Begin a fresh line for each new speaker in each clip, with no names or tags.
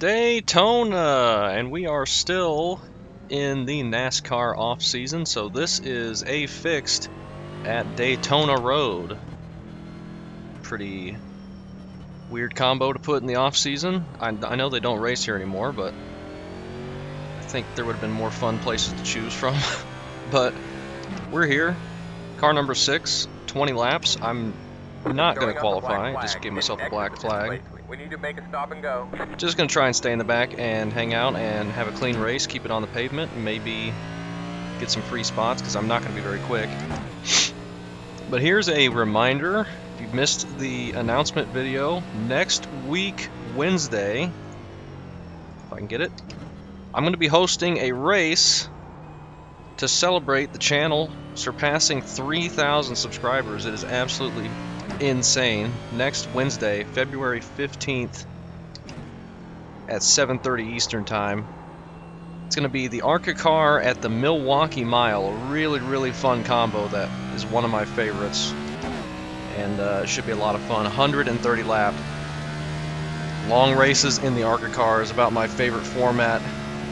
Daytona, and we are still in the NASCAR off season, so this is a fixed at Daytona Road. Pretty weird combo to put in the off season. I know they don't race here anymore, but I think there would have been more fun places to choose from. But we're here, car number 6, 20 laps. I'm not going to qualify, just gave myself a black flag.
We need to make a stop and go.
Just going to try and stay in the back and hang out and have a clean race, keep it on the pavement, and maybe get some free spots because I'm not going to be very quick. But here's a reminder, if you missed the announcement video, next week, Wednesday, if I can get it, I'm going to be hosting a race to celebrate the channel surpassing 3,000 subscribers. It is absolutely insane. Next Wednesday, February 15th at 7:30 Eastern Time. It's going to be the ARCA car at the Milwaukee Mile. A really fun combo that is one of my favorites. And it should be a lot of fun. 130 lap. Long races in the ARCA car is about my favorite format.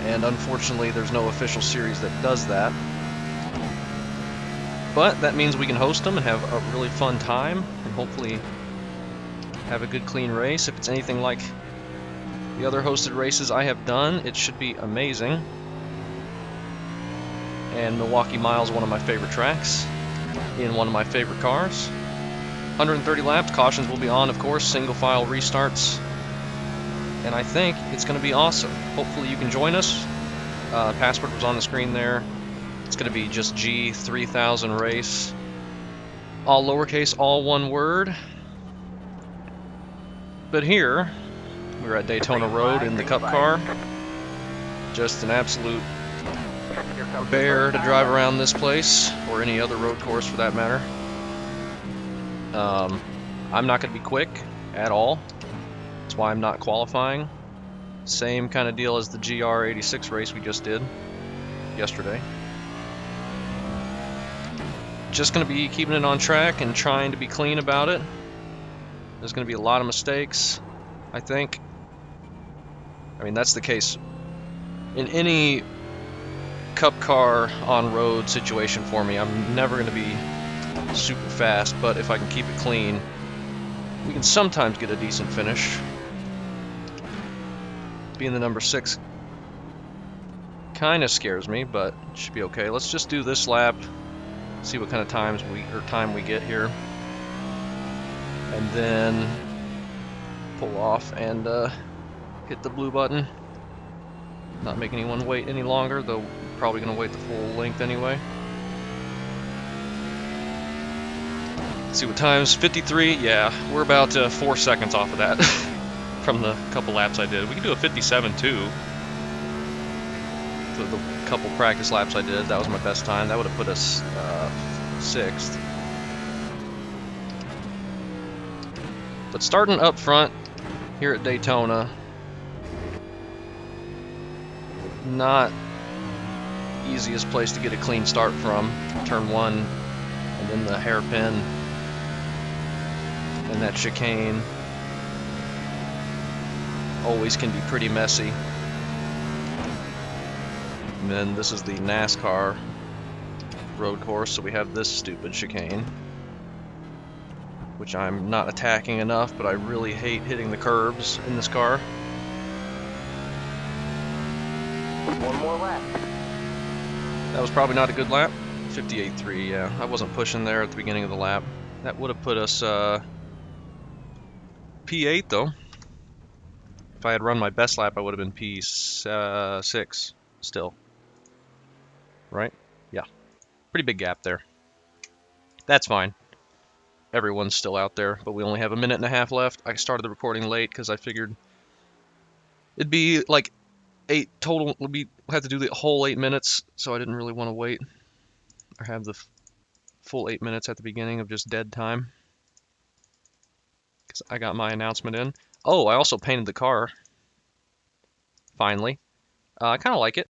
And unfortunately, there's no official series that does that. But that means we can host them and have a really fun time, and hopefully have a good clean race. If it's anything like the other hosted races I have done, it should be amazing. And Milwaukee Mile is one of my favorite tracks in one of my favorite cars. 130 laps, cautions will be on, of course, single file restarts. And I think it's going to be awesome. Hopefully you can join us. Password was on the screen there. It's going to be just G3000 race. All lowercase, all one word. But here, we're at Daytona Road in the Cup car. Just an absolute bear to drive around this place, or any other road course for that matter. I'm not going to be quick at all. That's why I'm not qualifying. Same kind of deal as the GR86 race we just did yesterday. Just going to be keeping it on track and trying to be clean about it. There's going to be a lot of mistakes, I think. I mean, that's the case in any Cup car on road situation for me. I'm never going to be super fast, but if I can keep it clean, we can sometimes get a decent finish. Being the number 6 kind of scares me, but it should be okay. Let's just do this lap, see what kind of time we get here, and then pull off and hit the blue button. Not make anyone wait any longer, though probably going to wait the full length anyway. Let's see what times. 53. Yeah, we're about 4 seconds off of that. From the couple laps I did. We can do a 57 too. For the couple practice laps I did, that was my best time. That would have put us 6th. But starting up front here at Daytona, not easiest place to get a clean start from. Turn 1, and then the hairpin, and that chicane. Always can be pretty messy. And then this is the NASCAR road course, so we have this stupid chicane, which I'm not attacking enough, but I really hate hitting the curbs in this car.
One more lap.
That was probably not a good lap. 58.3, yeah. I wasn't pushing there at the beginning of the lap. That would have put us P8 though. If I had run my best lap, I would have been P6 still. Right? Yeah. Pretty big gap there. That's fine. Everyone's still out there, but we only have a minute and a half left. I started the recording late because I figured it'd be like 8 total. We'd have to do the whole 8 minutes, so I didn't really want to wait or have the full 8 minutes at the beginning of just dead time. Because I got my announcement in. Oh, I also painted the car. Finally. I kind of like it.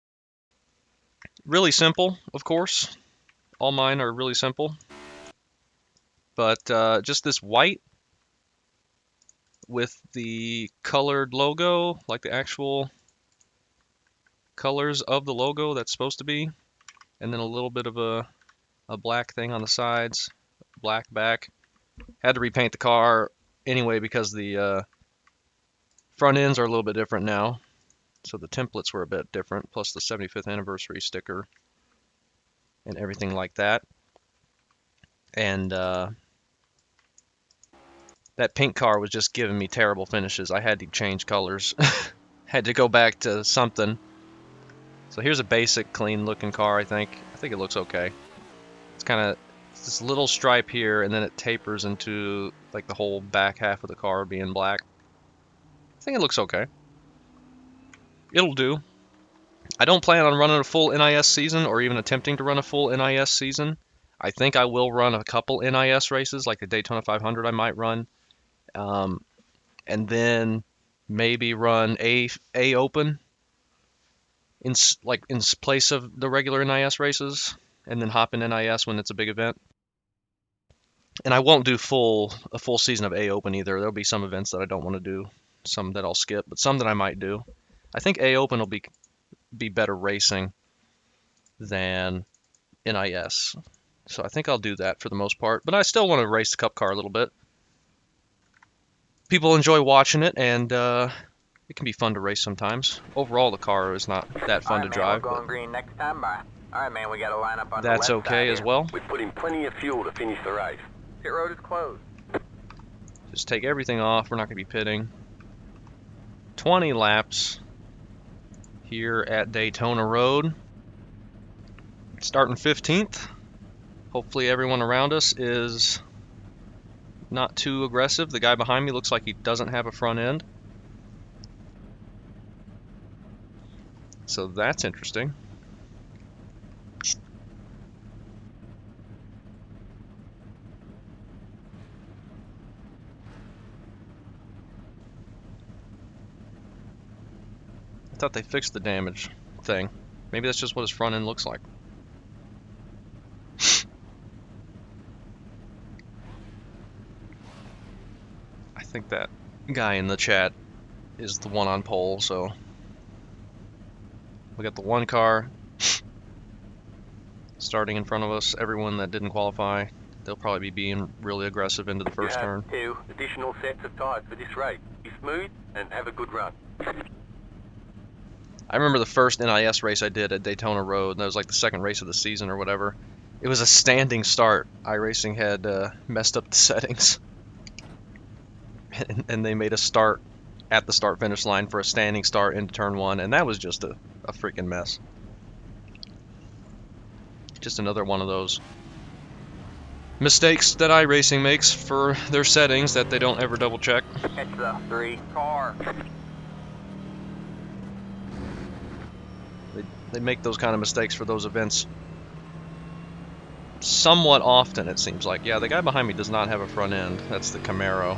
Really simple, of course. All mine are really simple. But just this white with the colored logo, like the actual colors of the logo that's supposed to be, and then a little bit of a black thing on the sides, black back. Had to repaint the car anyway because the front ends are a little bit different now, so the templates were a bit different, plus the 75th anniversary sticker and everything like that. And that pink car was just giving me terrible finishes. I had to change colors. Had to go back to something. So here's a basic, clean-looking car, I think. I think it looks okay. It's kind of this little stripe here, and then it tapers into like the whole back half of the car being black. I think it looks okay. It'll do. I don't plan on running a full NIS season or even attempting to run a full NIS season. I think I will run a couple NIS races, like the Daytona 500 I might run. And then maybe run a Open in place of the regular NIS races, and then hop in NIS when it's a big event. And I won't do a full season of A Open either. There'll be some events that I don't want to do, some that I'll skip, but some that I might do. I think A Open will be better racing than NIS. So I think I'll do that for the most part. But I still want to race the Cup car a little bit. People enjoy watching it, and it can be fun to race sometimes. Overall, the car is not that fun to drive,
we're going green next time by. All right, man, we got to line up on the
that's
left
okay
side
as
here.
well.
We put in plenty of fuel to finish the race. Pit road is closed.
Just take everything off. We're not going to be pitting. 20 laps here at Daytona Road. Starting 15th. Hopefully everyone around us is not too aggressive. The guy behind me looks like he doesn't have a front end. So that's interesting. I thought they fixed the damage thing. Maybe that's just what his front end looks like. I think that guy in the chat is the one on pole, so we got the one car starting in front of us. Everyone that didn't qualify, they'll probably be being really aggressive into the first turn.
You have 2 additional sets of tires for this race. Be smooth and have a good run.
I remember the first NIS race I did at Daytona Road. That was like the second race of the season or whatever. It was a standing start. iRacing had messed up the settings. And they made us start at the start-finish line for a standing start into turn 1. And that was just a freaking mess. Just another one of those mistakes that iRacing makes for their settings that they don't ever double check.
Catch the 3 car.
They make those kind of mistakes for those events somewhat often, it seems like. Yeah, the guy behind me does not have a front end. That's the Camaro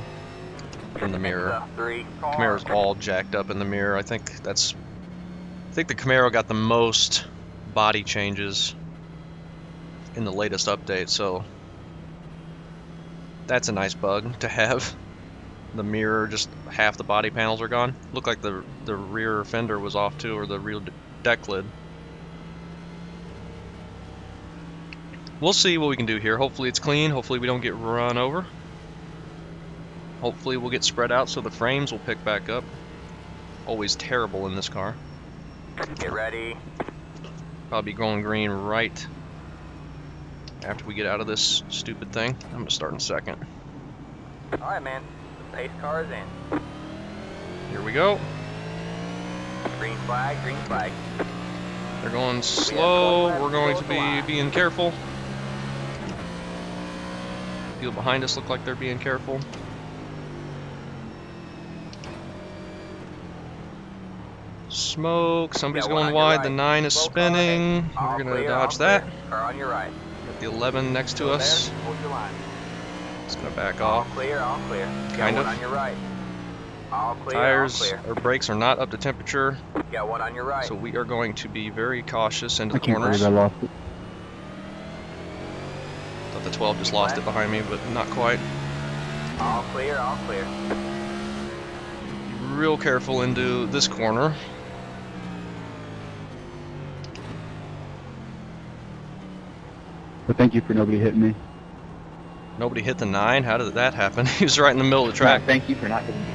in the mirror. Camaro's all jacked up in the mirror. I think the Camaro got the most body changes in the latest update, so that's a nice bug to have. The mirror, just half the body panels are gone. Looked like the rear fender was off too, or the rear deck lid. We'll see what we can do here. Hopefully it's clean. Hopefully we don't get run over. Hopefully we'll get spread out so the frames will pick back up. Always terrible in this car.
Get ready.
Probably going green right after we get out of this stupid thing. I'm going to start in second.
All right, man. The pace car is in.
Here we go.
Green flag, green flag.
They're going slow. We're going to be being careful. People behind us look like they're being careful. Smoke. Somebody's going wide. The 9 is spinning. We're going to dodge that.
Car on your right.
Got the 11 next to us.
Hold your line.
It's going to back off.
All clear, all clear.
Kind of.
Got one on your right. All clear,
Tires
all clear.
or brakes are not up to temperature,
Got one on your right.
so we are going to be very cautious into the
I can't
corners.
believe I lost it.
Thought the 12 just lost it behind me, but not quite.
All clear, all clear.
real careful into this corner.
But thank you for nobody hitting me.
Nobody hit the 9? How did that happen? He was right in the middle of the track.
No, thank you for not hitting me.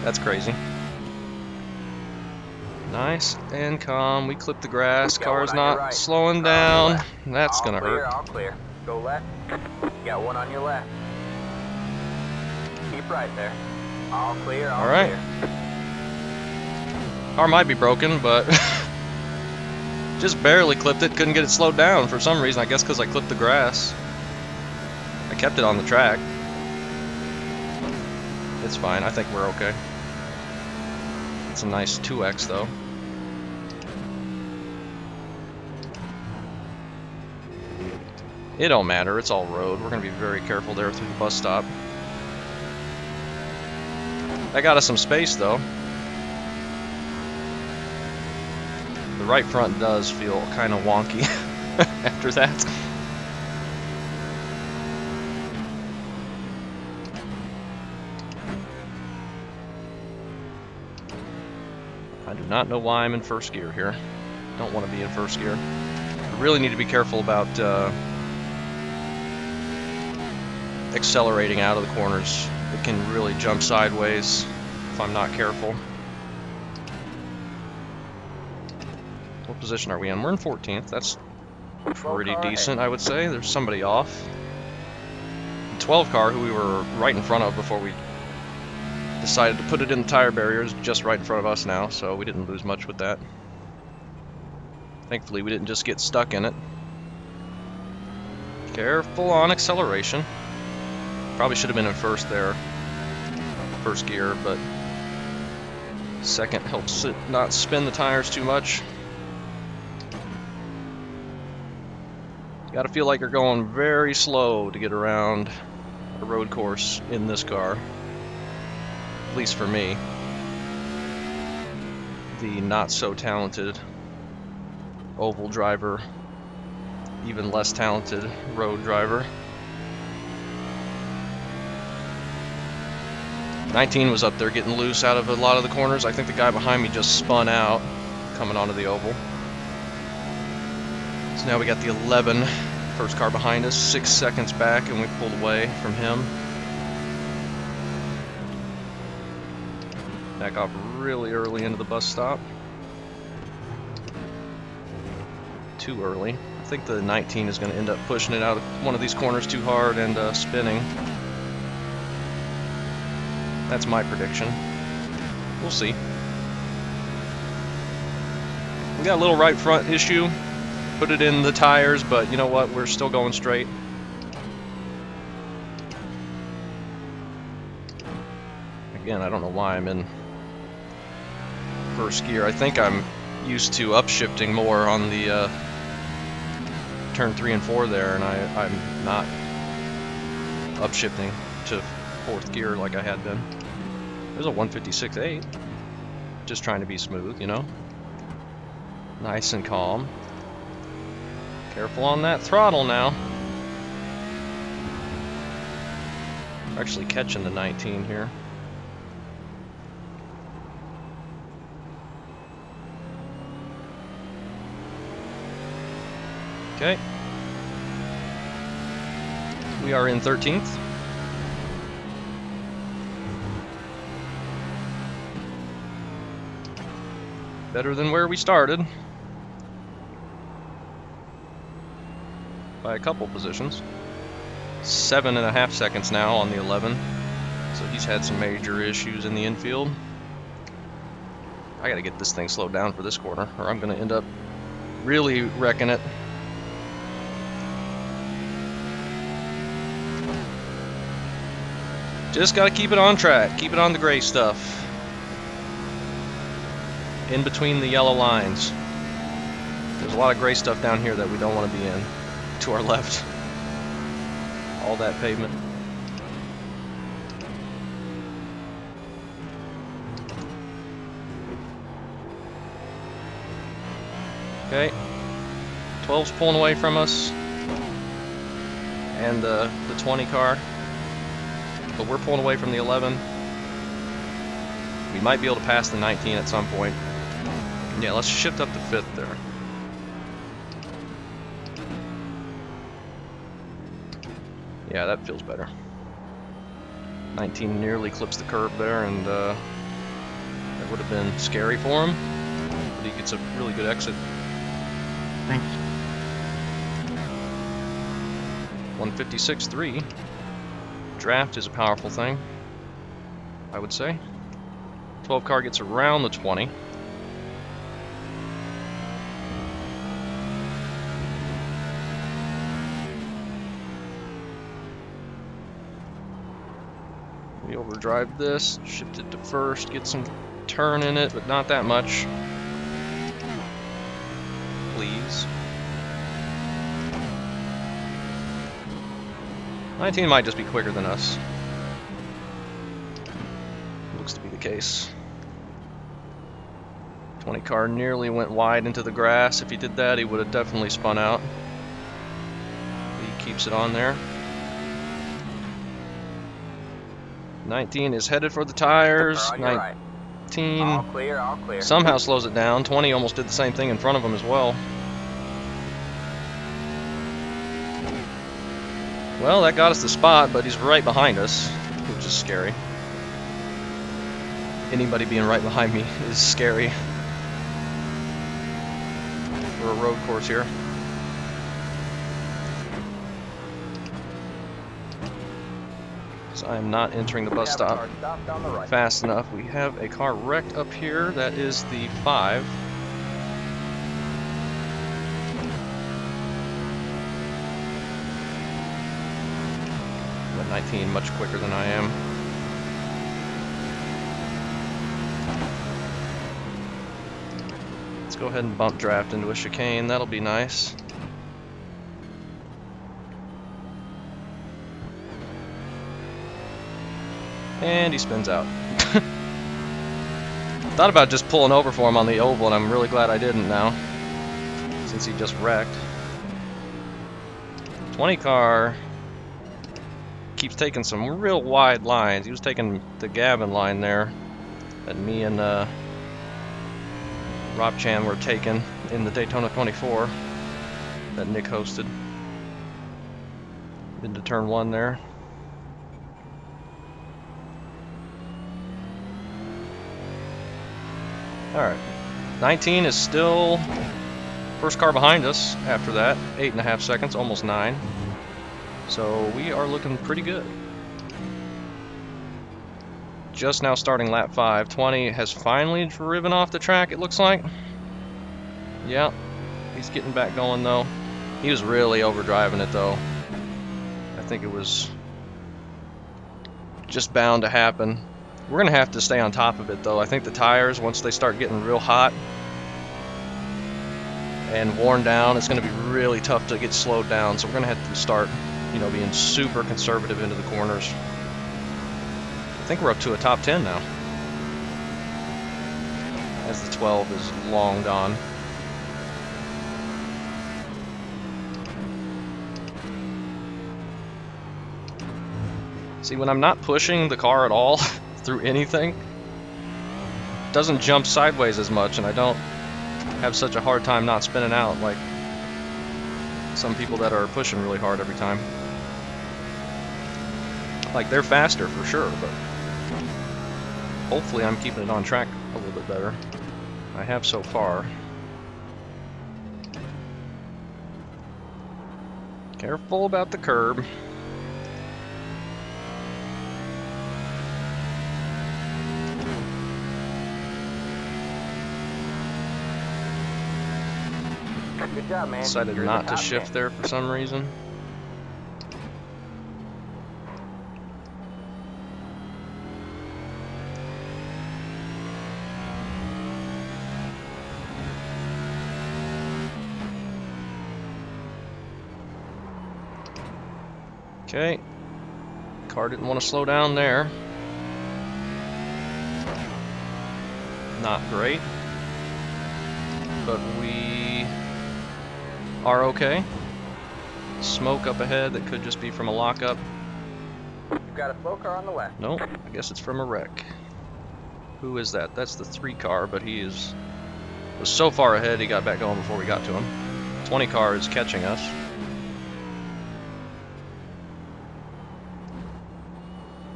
That's crazy. Nice and calm. We clip the grass.
Got
Car's
one on your
not
right.
slowing
Car on your
down.
left.
That's
All
gonna
clear,
hurt.
all clear. Go left. Got one on your left. Keep right there. All clear, all
All right.
clear.
Car might be broken, but just barely clipped it. Couldn't get it slowed down for some reason. I guess because I clipped the grass. I kept it on the track. It's fine. I think we're okay. It's a nice 2X though. It don't matter. It's all road. We're gonna be very careful there through the bus stop. That got us some space though. The right front does feel kind of wonky after that. I do not know why I'm in first gear here. Don't want to be in first gear. I really need to be careful about accelerating out of the corners. It can really jump sideways if I'm not careful. What position are we in? We're in 14th. That's pretty decent, I would say. There's somebody off. The 12 car, who we were right in front of before we decided to put it in the tire barriers, just right in front of us now, so we didn't lose much with that. Thankfully, we didn't just get stuck in it. Careful on acceleration. Probably should have been in first there. First gear, but second helps it not spin the tires too much. Gotta feel like you're going very slow to get around a road course in this car. At least for me. The not so talented oval driver, even less talented road driver. 19 was up there getting loose out of a lot of the corners. I think the guy behind me just spun out coming onto the oval. So now we got the 11, first car behind us, 6 seconds back, and we pulled away from him. Back off really early into the bus stop. Too early. I think the 19 is going to end up pushing it out of one of these corners too hard and spinning. That's my prediction. We'll see. We got a little right front issue. Put it in the tires, but you know what? We're still going straight. Again, I don't know why I'm in first gear. I think I'm used to upshifting more on the turn 3 and 4 there, and I'm not upshifting to 4th gear like I had been. There's a 156.8. Just trying to be smooth, you know? Nice and calm. Careful on that throttle now. Actually catching the 19 here. Okay. We are in 13th. Better than where we started. By a couple positions. 7.5 seconds now on the 11. So he's had some major issues in the infield. I gotta get this thing slowed down for this corner, or I'm gonna end up really wrecking it. Just gotta keep it on track, keep it on the gray stuff. In between the yellow lines. There's a lot of gray stuff down here that we don't want to be in. To our left. All that pavement. Okay. 12's pulling away from us. And the 20 car. But we're pulling away from the 11. We might be able to pass the 19 at some point. Yeah, let's shift up to 5th there. Yeah, that feels better. 19 nearly clips the curb there, and that would have been scary for him. But he gets a really good exit.
Thanks.
156.3. Draft is a powerful thing, I would say. 12 car gets around the 20. We overdrive this, shift it to 1st, get some turn in it, but not that much. Please. 19 might just be quicker than us. Looks to be the case. 20 car nearly went wide into the grass. If he did that, he would have definitely spun out. He keeps it on there. 19 is headed for the tires. 19
All clear, all clear.
somehow slows it down. 20 almost did the same thing in front of him as well. Well, that got us the spot, but he's right behind us, which is scary. Anybody being right behind me is scary for a road course here. So I am not entering the bus stop fast enough. We have a car wrecked up here. That is the 5. But 19 much quicker than I am. Let's go ahead and bump draft into a chicane. That'll be nice. And he spins out. Thought about just pulling over for him on the oval, and I'm really glad I didn't now, since he just wrecked. 20 car keeps taking some real wide lines. He was taking the Gavin line there that me and Rob Chan were taking in the Daytona 24 that Nick hosted. Into turn 1 there. Alright, 19 is still first car behind us after that. 8.5 seconds, almost 9. So we are looking pretty good. Just now starting lap 5. 20 has finally driven off the track, it looks like. Yeah, he's getting back going though. He was really overdriving it though. I think it was just bound to happen. We're going to have to stay on top of it though. I think the tires, once they start getting real hot and worn down, it's going to be really tough to get slowed down. So we're going to have to start, you know, being super conservative into the corners. I think we're up to a top 10 now, as the 12 is long gone. See, when I'm not pushing the car at all through anything, it doesn't jump sideways as much, and I don't have such a hard time not spinning out like some people that are pushing really hard every time. Like, they're faster for sure, but hopefully I'm keeping it on track a little bit better. I have so far. Careful about the curb.
Good job, man.
Decided
You're in
not
the
to
top
shift
10.
there for some reason. Okay, car didn't want to slow down there. Not great, but we are okay. Smoke up ahead that could just be from a lockup.
You've got a slow car on the left.
Nope, I guess it's from a wreck. Who is that? That's the 3 car, but he was so far ahead he got back going before we got to him. 20 car is catching us.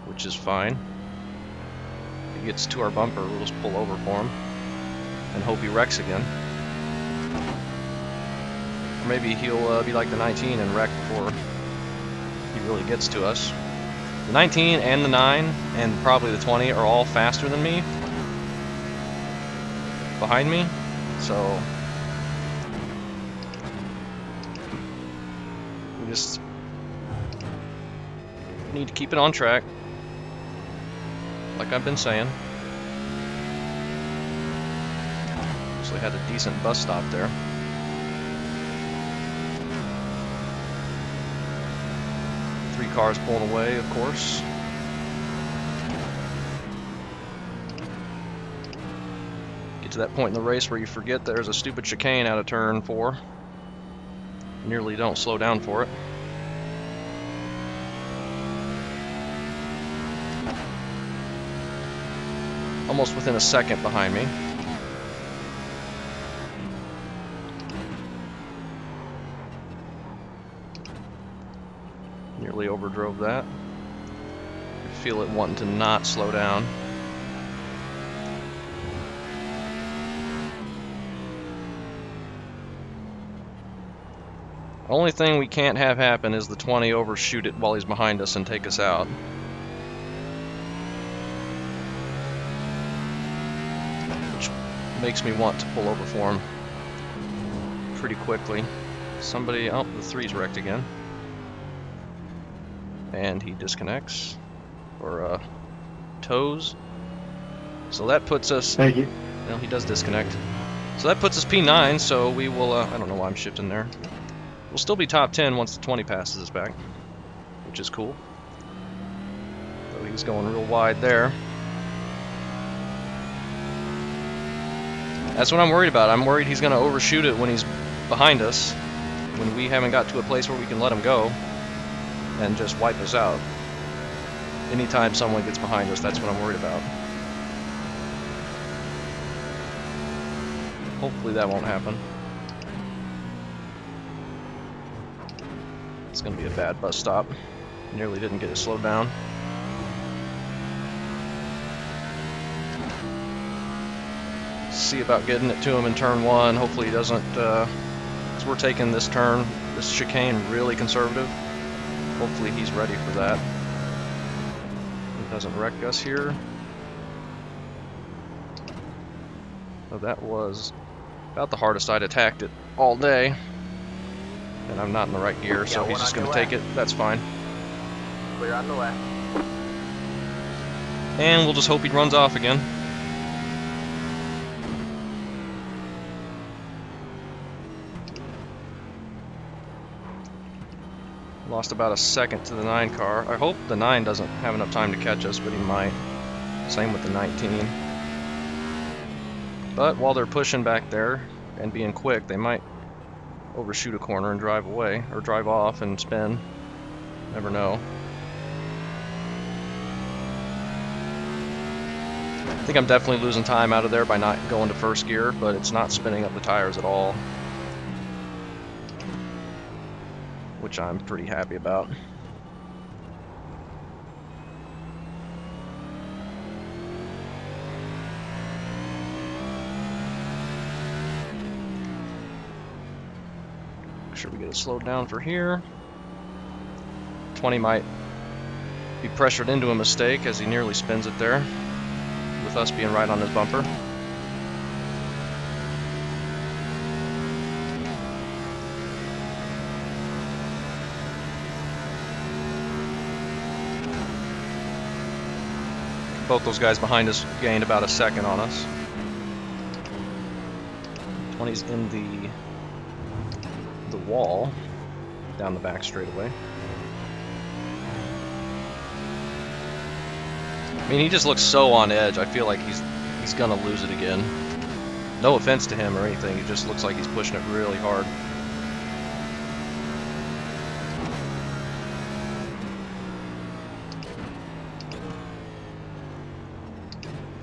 Which is fine. If he gets to our bumper, we'll just pull over for him and hope he wrecks again. Or maybe he'll be like the 19 and wreck before he really gets to us. The 19 and the 9 and probably the 20 are all faster than me behind me, so we just need to keep it on track, like I've been saying. So we had a decent bus stop there. Three cars pulling away, of course. Get to that point in the race where you forget there's a stupid chicane out of turn 4. Nearly don't slow down for it. Almost within a second behind me. Nearly overdrove that. I feel it wanting to not slow down. The only thing we can't have happen is the 20 overshoot it while he's behind us and take us out. Which makes me want to pull over for him pretty quickly. Somebody, oh, the 3's wrecked again. And he disconnects, or tows. So that puts us,
Thank you.
no, he does disconnect. So that puts us P9, so we will, I don't know why I'm shifting there. We'll still be top 10 once the 20 passes us back, which is cool. So he's going real wide there. That's what I'm worried about. I'm worried he's going to overshoot it when he's behind us, when we haven't got to a place where we can let him go and just wipe us out. Anytime someone gets behind us, that's what I'm worried about. Hopefully that won't happen. It's going to be a bad bus stop. Nearly didn't get it slowed down. See about getting it to him in turn 1. Hopefully he doesn't, because we're taking this turn, this chicane, really conservative. Hopefully he's ready for that. He doesn't wreck us here. So that was about the hardest I'd attacked it all day. And I'm not in the right gear, so he's just going to take it. That's fine.
Clear on the left.
And we'll just hope he runs off again. Lost about a second to the 9 car. I hope the 9 doesn't have enough time to catch us, but he might. Same with the 19. But while they're pushing back there and being quick, they might overshoot a corner and drive away, or drive off and spin. Never know. I think I'm definitely losing time out of there by not going to first gear, but it's not spinning up the tires at all, which I'm pretty happy about. Make sure we get it slowed down for here. 20 might be pressured into a mistake as he nearly spins it there, with us being right on his bumper. Both those guys behind us gained about a second on us. 20's in the wall down the back straightaway. I mean, he just looks so on edge. I feel like he's gonna lose it again. No offense to him or anything. He just looks like he's pushing it really hard.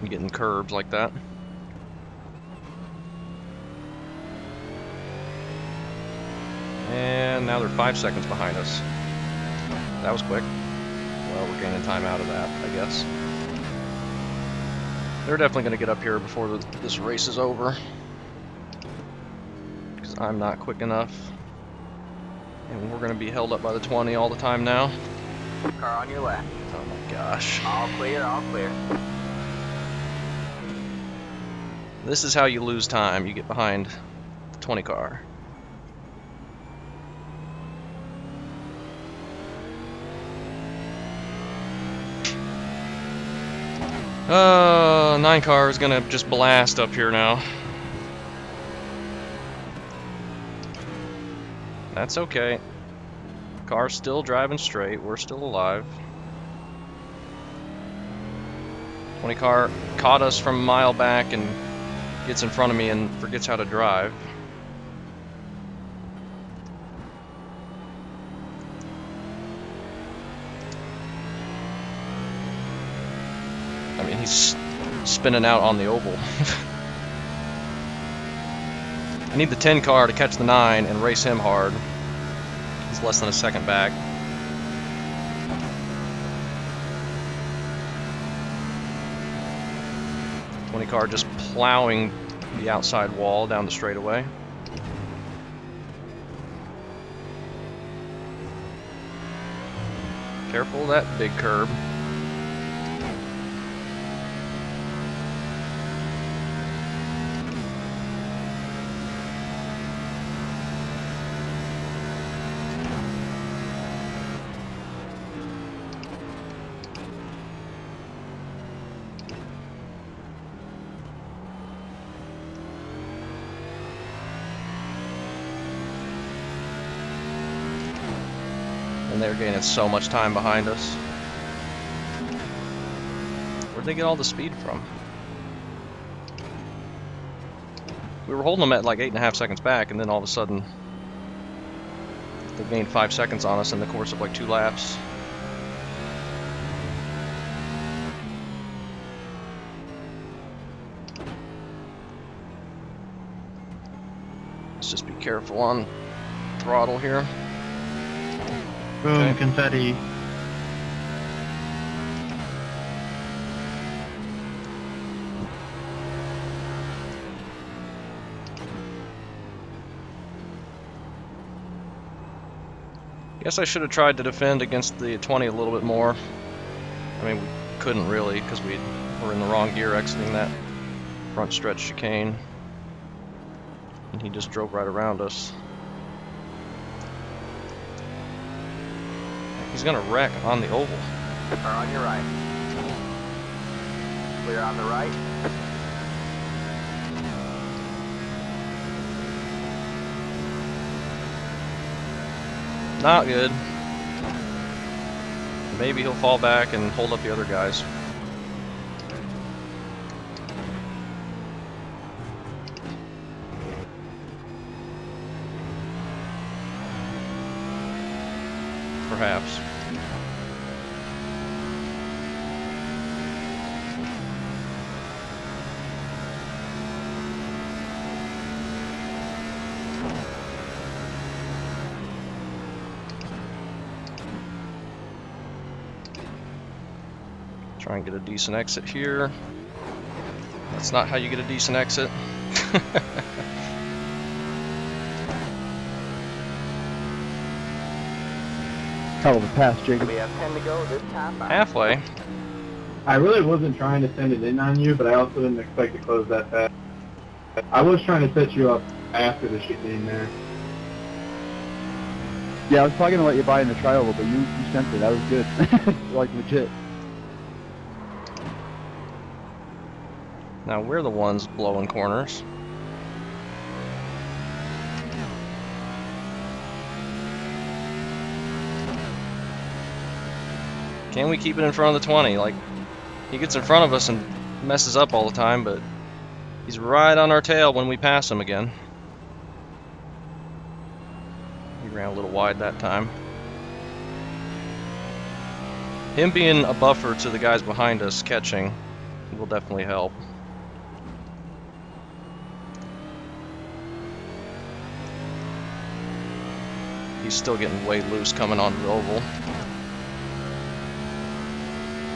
getting curbs like that. And now they're 5 seconds behind us. That was quick. Well, we're gaining time out of that, I guess. They're definitely going to get up here before this race is over. Because I'm not quick enough. And we're going to be held up by the 20 all the time now.
Car on your left.
Oh my gosh.
All clear, all clear.
This is how you lose time. You get behind the 20 car. Oh, 9 car is gonna just blast up here now. That's okay. Car's still driving straight. We're still alive. 20 car caught us from a mile back and gets in front of me and forgets how to drive. I mean, he's spinning out on the oval. I need the 10 car to catch the 9 and race him hard. He's less than a second back. Car just plowing the outside wall down the straightaway. Careful of that big curb. And they're gaining so much time behind us. Where'd they get all the speed from? We were holding them at like 8.5 seconds back, and then all of a sudden they gained 5 seconds on us in the course of like 2 laps. Let's just be careful on throttle here.
Boom,
Okay.
confetti.
Guess I should have tried to defend against the 20 a little bit more. I mean, we couldn't really because we were in the wrong gear exiting that front stretch chicane. And he just drove right around us. He's gonna wreck on the oval.
Car on your right. Clear on the right.
Not good. Maybe he'll fall back and hold up the other guys. Perhaps. Try and get a decent exit here. That's not how you get a decent exit.
Hell of a pass, Jacob.
We have 10 to go this time.
Halfway.
I really wasn't trying to send it in on you, but I also didn't expect to close that fast. I was trying to set you up after the chicane there.
Yeah, I was probably gonna let you buy in the trioval, but you sent it. That was good. Like legit.
Now we're the ones blowing corners. Can we keep it in front of the 20? Like, he gets in front of us and messes up all the time, but he's right on our tail when we pass him again. He ran a little wide that time. Him being a buffer to the guys behind us catching will definitely help. He's still getting way loose coming onto the oval.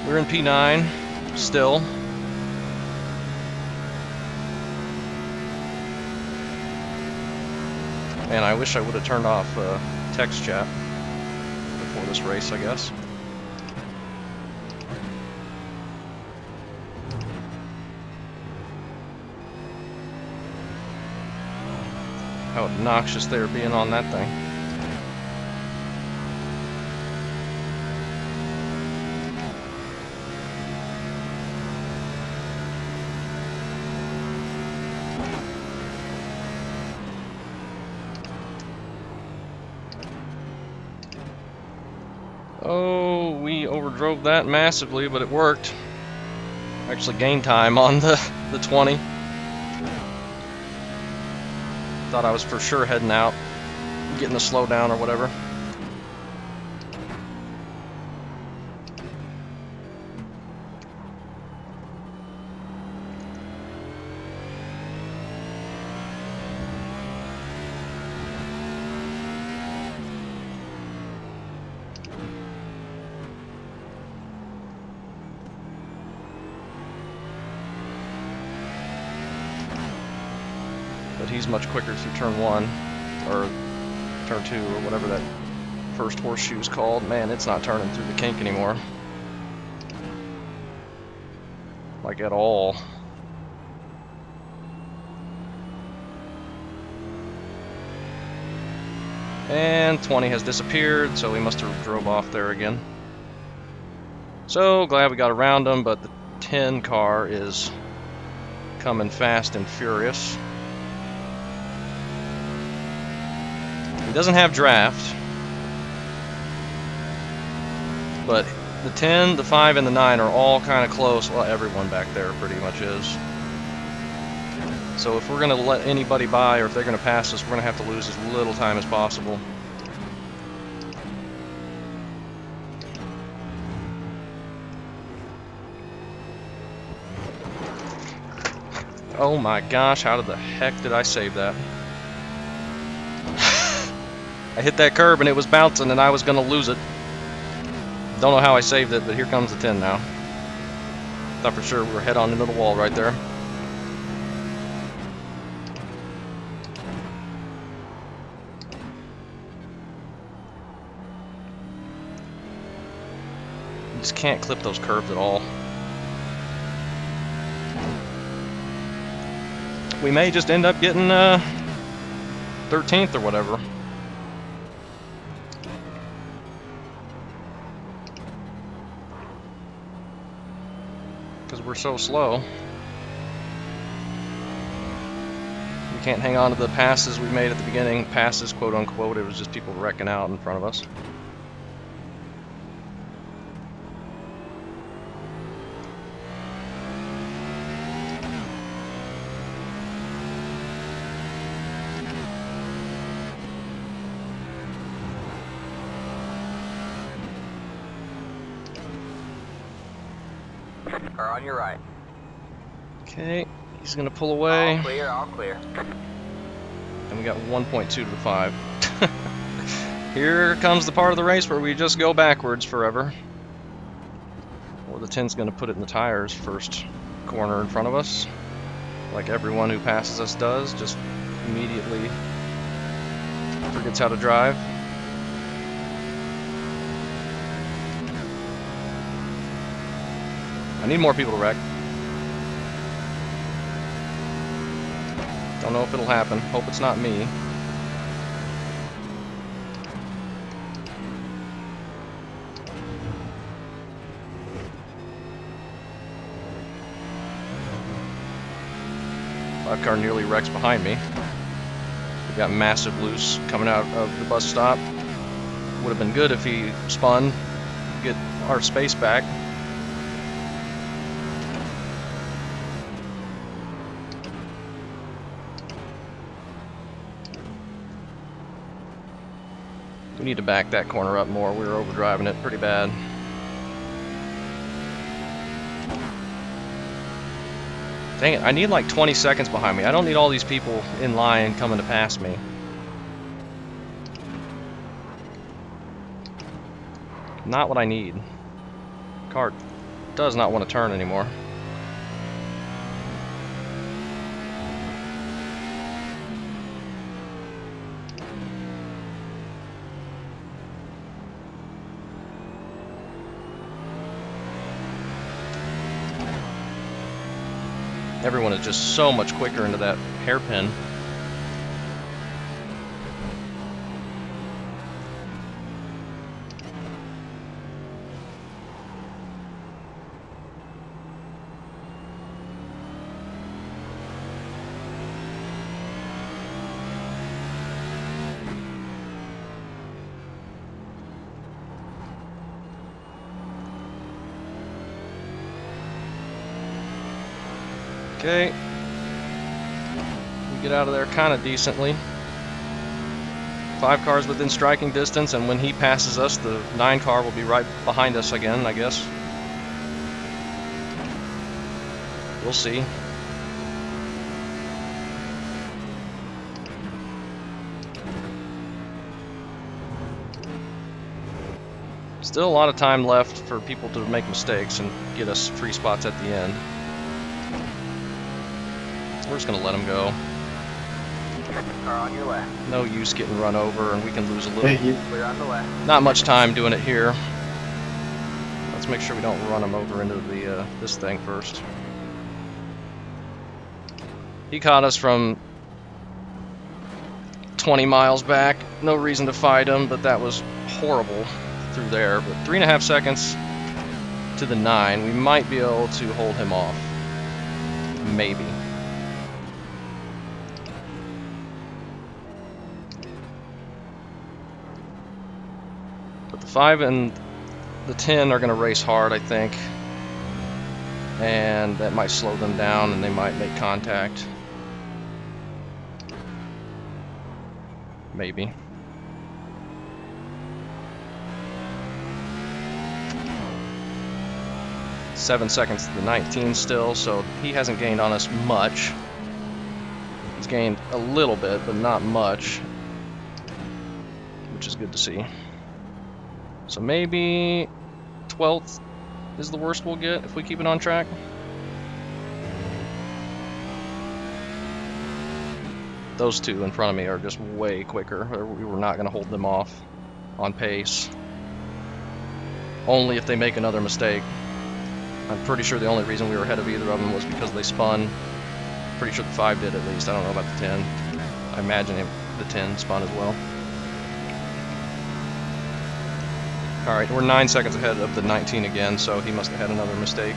We're in P9 still. And I wish I would have turned off text chat before this race, I guess. How obnoxious they are being on that thing. Oh, we overdrove that massively, but it worked. Actually gained time on the 20. Thought I was for sure heading out, getting a slowdown or whatever. But he's much quicker through turn 1, or turn 2, or whatever that first horseshoe's called. Man, it's not turning through the kink anymore. Like at all. And 20 has disappeared, so we must have drove off there again. So glad we got around him, but the 10 car is coming fast and furious. He doesn't have draft, but the 10, the 5, and the 9 are all kind of close. Well, everyone back there pretty much is. So if we're going to let anybody by, or if they're going to pass us, we're going to have to lose as little time as possible. Oh my gosh, how the heck did I save that? I hit that curb and it was bouncing and I was going to lose it. Don't know how I saved it, but here comes the 10 now. Thought for sure we were head on into the wall right there. You just can't clip those curves at all. We may just end up getting 13th or whatever. Because we're so slow. We can't hang on to the passes we made at the beginning. Passes, quote unquote. It was just people wrecking out in front of us.
Car on your right.
Okay, he's gonna pull away.
All clear, all clear.
And we got 1.2 to the 5. Here comes the part of the race where we just go backwards forever. Or the 10's gonna put it in the tires first corner in front of us. Like everyone who passes us does, just immediately forgets how to drive. I need more people to wreck. Don't know if it'll happen. Hope it's not me. Five car nearly wrecks behind me. We got massive loose coming out of the bus stop. Would have been good if he spun, get our space back. We need to back that corner up more. We were overdriving it pretty bad. Dang it, I need like 20 seconds behind me. I don't need all these people in line coming to pass me. Not what I need. Car does not want to turn anymore. Everyone is just so much quicker into that hairpin. Okay, we get out of there kind of decently. 5 cars within striking distance, and when he passes us, the 9 car will be right behind us again, I guess. We'll see. Still a lot of time left for people to make mistakes and get us free spots at the end. We're just going to let him go.
Car on your left.
No use getting run over, and we can lose a little.
Thank you.
Clear on the left.
Not much time doing it here. Let's make sure we don't run him over into the this thing first. He caught us from 20 miles back. No reason to fight him, but that was horrible through there. But 3.5 seconds to the 9. We might be able to hold him off. Maybe. But the 5 and the 10 are going to race hard, I think. And that might slow them down, and they might make contact. Maybe. Seven seconds to the 19 still, so he hasn't gained on us much. He's gained a little bit, but not much, which is good to see. So maybe 12th is the worst we'll get if we keep it on track. Those two in front of me are just way quicker. We were not going to hold them off on pace. Only if they make another mistake. I'm pretty sure the only reason we were ahead of either of them was because they spun. Pretty sure the 5 did at least. I don't know about the 10. I imagine the 10 spun as well. Alright, we're 9 seconds ahead of the 19 again, so he must have had another mistake.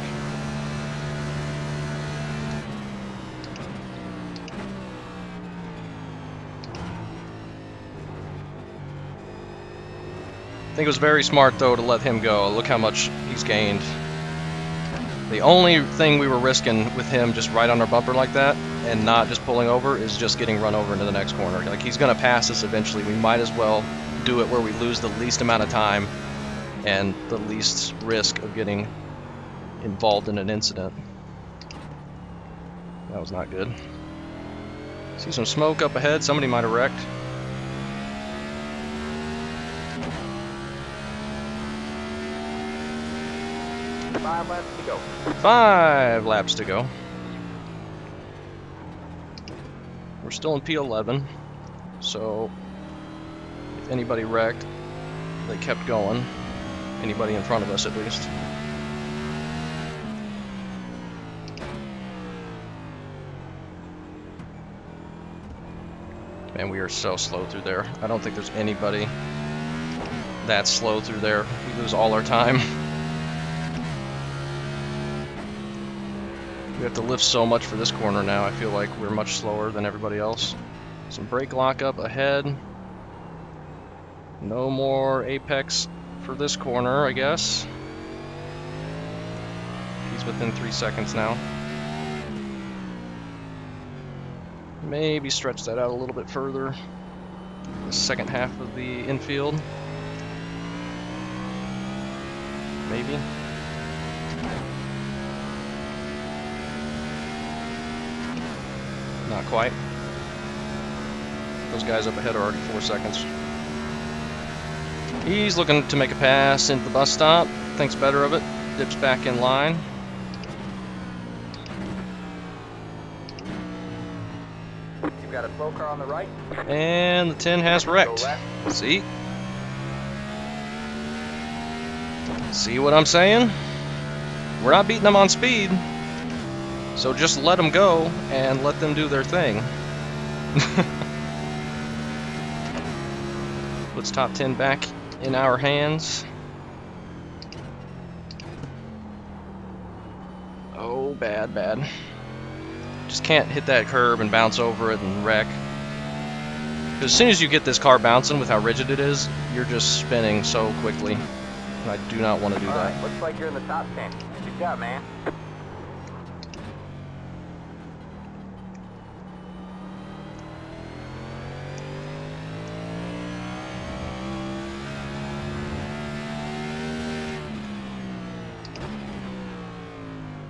I think it was very smart, though, to let him go. Look how much he's gained. The only thing we were risking with him just right on our bumper like that and not just pulling over is just getting run over into the next corner. Like, he's going to pass us eventually. We might as well do it where we lose the least amount of time and the least risk of getting involved in an incident. That was not good. See some smoke up ahead. Somebody might have wrecked.
Five laps to go.
5 laps to go. We're still in P11, so if anybody wrecked, they kept going. Anybody in front of us, at least. Man, we are so slow through there. I don't think there's anybody that slow through there. We lose all our time. We have to lift so much for this corner now. I feel like we're much slower than everybody else. Some brake lockup ahead. No more apex for this corner, I guess. He's within 3 seconds now. Maybe stretch that out a little bit further. The second half of the infield. Maybe. Not quite. Those guys up ahead are already 4 seconds. He's looking to make a pass into the bus stop. Thinks better of it. Dips back in line.
You've got a slow car on the right.
And the 10 has wrecked.
Go left.
See? See what I'm saying? We're not beating them on speed. So just let them go and let them do their thing. Puts top 10 back in our hands. Oh, bad, bad. Just can't hit that curb and bounce over it and wreck. Because as soon as you get this car bouncing with how rigid it is, you're just spinning so quickly. And I do not want to do that.
Alright, looks like you're in the top 10. Good job, man.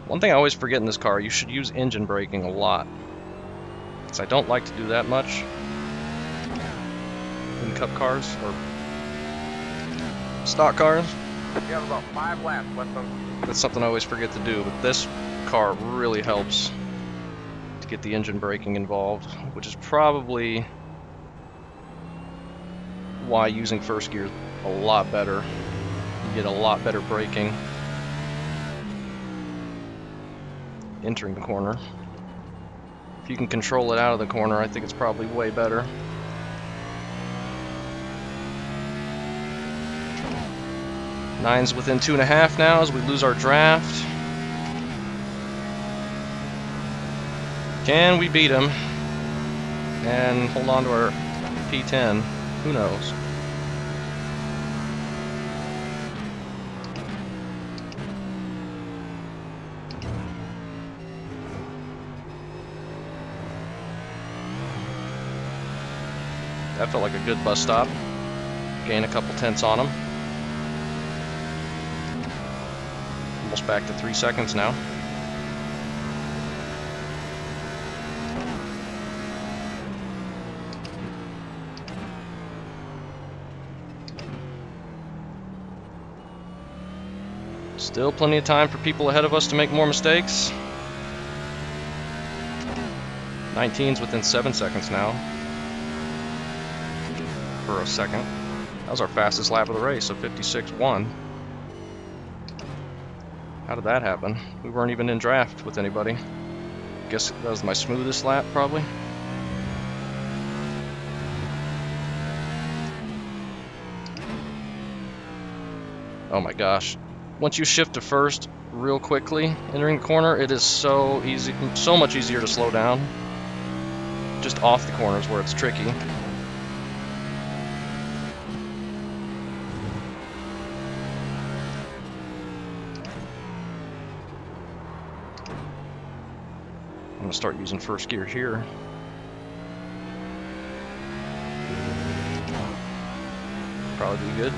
One thing I always forget in this car, you should use engine braking a lot. Because I don't like to do that much in cup cars or stock cars.
You have about 5 laps left on.
That's something I always forget to do, but this car really helps to get the engine braking involved, which is probably why using first gear is a lot better. You get a lot better braking entering the corner. If you can control it out of the corner, I think it's probably way better. Nine's within 2.5 now as we lose our draft. Can we beat him and hold on to our P10? Who knows? That felt like a good bus stop. Gain a couple tenths on him. Almost back to 3 seconds now. Still plenty of time for people ahead of us to make more mistakes. 19's within 7 seconds now. For a second. That was our fastest lap of the race, so 56.1. How did that happen? We weren't even in draft with anybody. Guess that was my smoothest lap, probably. Oh my gosh. Once you shift to first real quickly, entering the corner, it is so easy, so much easier to slow down. Just off the corners where it's tricky. I'm gonna start using first gear here. Probably be good.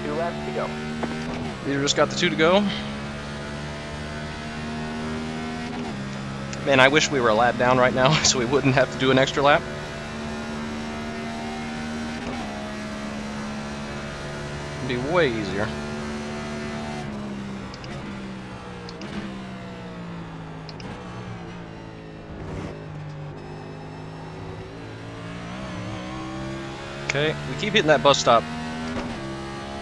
Two laps to go.
Leader just got the 2 to go. Man, I wish we were a lap down right now so we wouldn't have to do an extra lap. Be way easier. Okay, we keep hitting that bus stop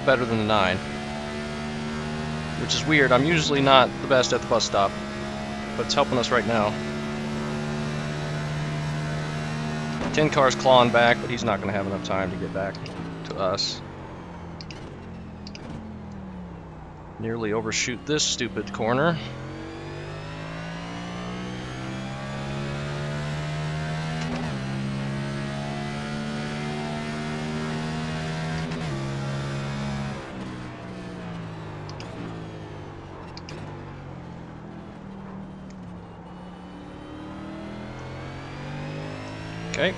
better than the 9, which is weird. I'm usually not the best at the bus stop, but it's helping us right now. 10 cars clawing back, but he's not going to have enough time to get back to us. Nearly overshoot this stupid corner. Okay.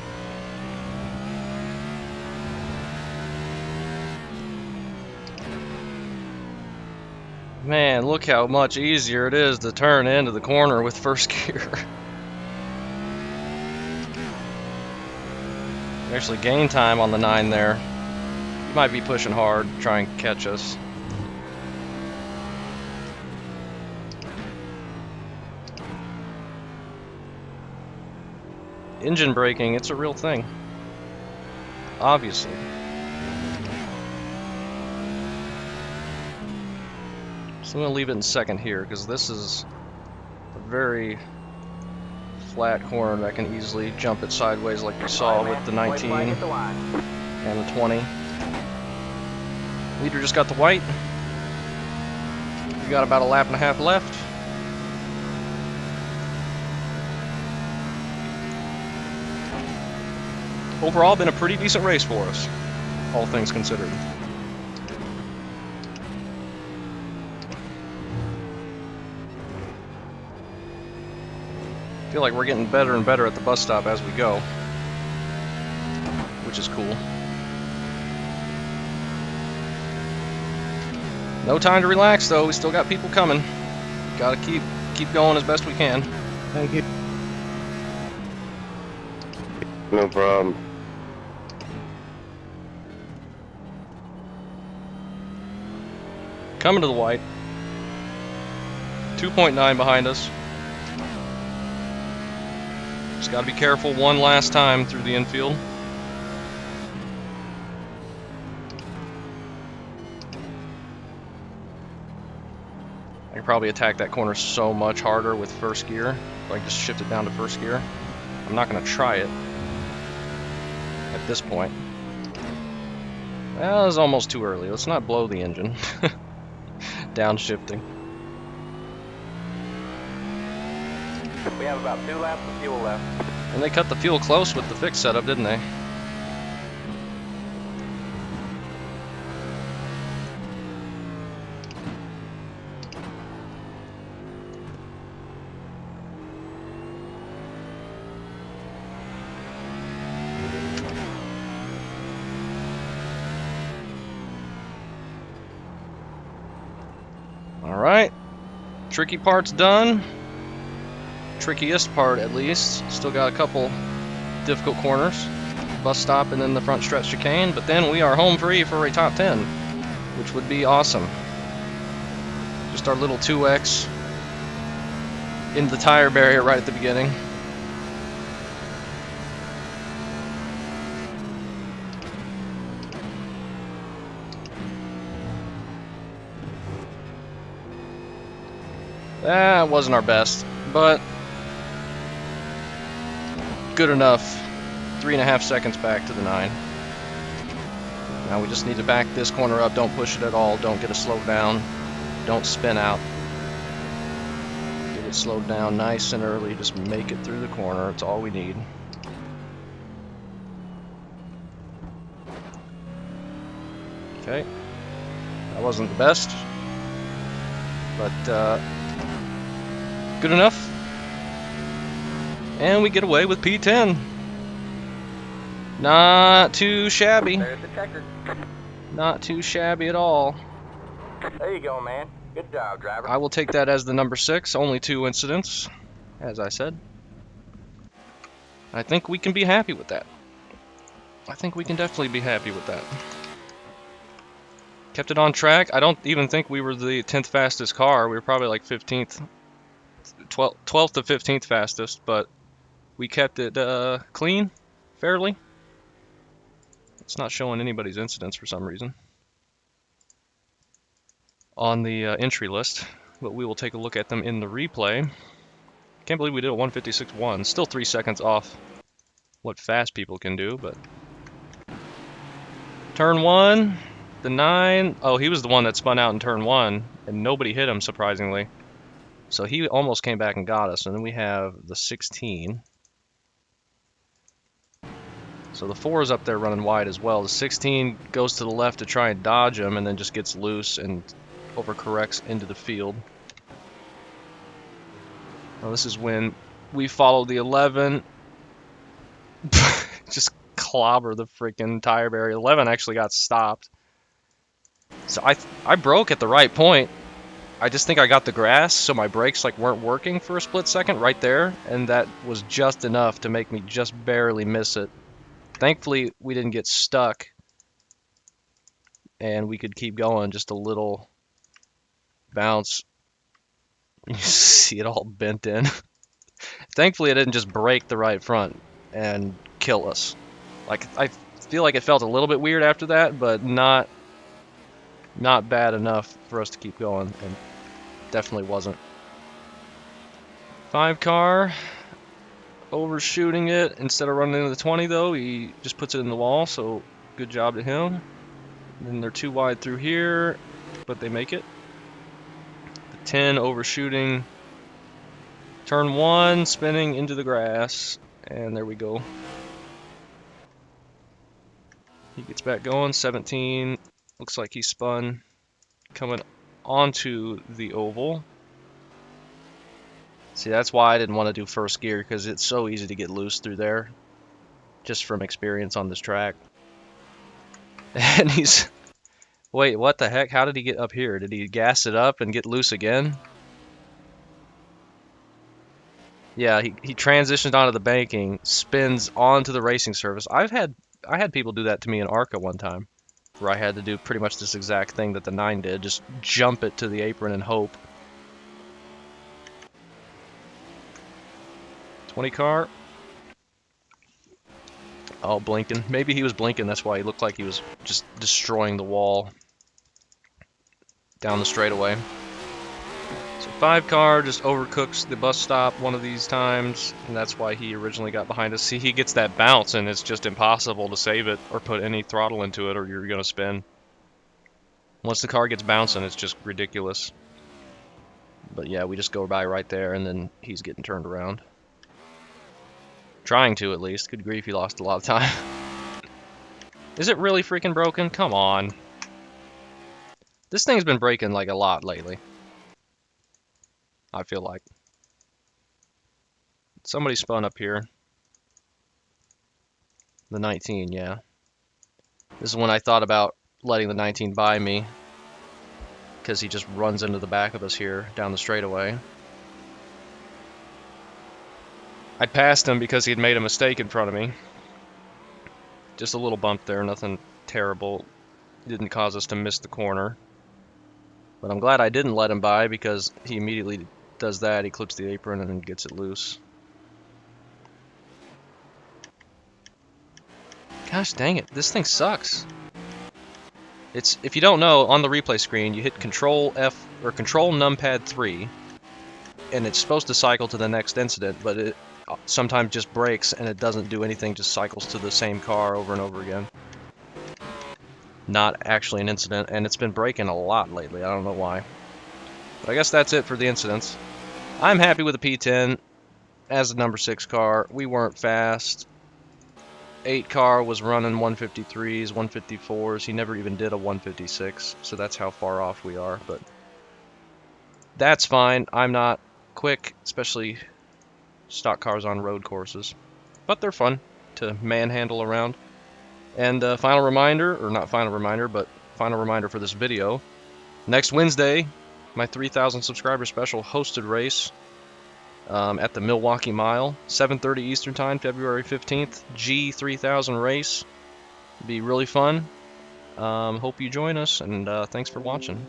Man, look how much easier it is to turn into the corner with first gear. Actually gain time on the 9 there. You might be pushing hard to try and catch us. Engine braking, it's a real thing. Obviously. So I'm going to leave it in second here because this is a very flat corner that can easily jump it sideways like we saw with the 19 and the 20. Leader just got the white. We got about a lap and a half left. Overall, been a pretty decent race for us, all things considered. I feel like we're getting better and better at the bus stop as we go, which is cool. No time to relax though, we still got people coming. Gotta keep going as best we can.
Thank you.
No problem.
Coming to the white. 2.9 behind us. Just gotta be careful one last time through the infield. I could probably attack that corner so much harder with first gear. If I can just shift it down to first gear. I'm not gonna try it at this point. Well, it's almost too early. Let's not blow the engine. Downshifting.
We have about 2 laps of fuel left.
And they cut the fuel close with the fixed setup, didn't they? Alright, tricky part's done. Trickiest part, at least. Still got a couple difficult corners. Bus stop and then the front stretch chicane, but then we are home free for a top 10, which would be awesome. Just our little 2X into the tire barrier right at the beginning. That wasn't our best, but good enough. 3.5 seconds back to the 9. Now we just need to back this corner up. Don't push it at all. Don't get it slowed down. Don't spin out. Get it slowed down nice and early. Just make it through the corner. It's all we need. Okay. That wasn't the best, but good enough. And we get away with P10. Not too shabby.
There's the Checkered.
Not too shabby at all.
There you go, man. Good job, driver.
I will take that as the number 6. Only 2 incidents, as I said. I think we can be happy with that. I think we can definitely be happy with that. Kept it on track. I don't even think we were the 10th fastest car. We were probably like 15th, 12th to 15th fastest, but we kept it clean, fairly. It's not showing anybody's incidents for some reason on the entry list, but we will take a look at them in the replay. Can't believe we did a 156.1. Still 3 seconds off what fast people can do, but turn 1, the 9. Oh, he was the one that spun out in turn 1, and nobody hit him, surprisingly. So he almost came back and got us, and then we have the 16. So the 4 is up there running wide as well. The 16 goes to the left to try and dodge him, and then just gets loose and overcorrects into the field. Now this is when we follow the 11. Just clobber the freaking tire barrier. 11 actually got stopped. So I broke at the right point. I just think I got the grass, so my brakes like weren't working for a split second right there, and that was just enough to make me just barely miss it. Thankfully, we didn't get stuck, and we could keep going. Just a little bounce. You see it all bent in. Thankfully, it didn't just break the right front and kill us. Like, I feel like it felt a little bit weird after that, but not bad enough for us to keep going, and definitely wasn't. 5 car, overshooting it. Instead of running into the 20 though, he just puts it in the wall, so good job to him. And then they're too wide through here, but they make it. The 10 overshooting. Turn 1, spinning into the grass, and there we go. He gets back going. 17, looks like he spun, coming onto the oval. See, that's why I didn't want to do first gear, because it's so easy to get loose through there, just from experience on this track. And he's... Wait, what the heck? How did he get up here? Did he gas it up and get loose again? Yeah, he transitioned onto the banking, spins onto the racing surface. I had people do that to me in ARCA one time, where I had to do pretty much this exact thing that the 9 did, just jump it to the apron and hope. 20 car. Oh, blinking. Maybe he was blinking, that's why he looked like he was just destroying the wall down the straightaway. So 5 car just overcooks the bus stop one of these times, and that's why he originally got behind us. See, he gets that bounce, and it's just impossible to save it or put any throttle into it, or you're going to spin. Once the car gets bouncing, it's just ridiculous. But yeah, we just go by right there, and then he's getting turned around. Trying to, at least. Good grief, he lost a lot of time. Is it really freaking broken? Come on. This thing's been breaking like a lot lately, I feel like. Somebody spun up here. The 19, yeah. This is when I thought about letting the 19 by me, because he just runs into the back of us here down the straightaway. I passed him because he'd made a mistake in front of me. Just a little bump there, nothing terrible. Didn't cause us to miss the corner. But I'm glad I didn't let him by, because he immediately does that. He clips the apron and then gets it loose. Gosh dang it, this thing sucks. It's, if you don't know, on the replay screen, you hit Control F or Control Numpad 3, and it's supposed to cycle to the next incident, but it sometimes just breaks and it doesn't do anything, just cycles to the same car over and over again. Not actually an incident, and it's been breaking a lot lately. I don't know why. But I guess that's it for the incidents. I'm happy with the P10 as the number 6 car. We weren't fast. 8 car was running 153s, 154s. He never even did a 156, so that's how far off we are. But that's fine. I'm not quick, especially stock cars on road courses. But they're fun to manhandle around. And final reminder, or not final reminder, but final reminder for this video. Next Wednesday, my 3,000 subscriber special hosted race at the Milwaukee Mile, 7:30 Eastern Time, February 15th, G3000 race. It'll be really fun. Hope you join us, and thanks for watching.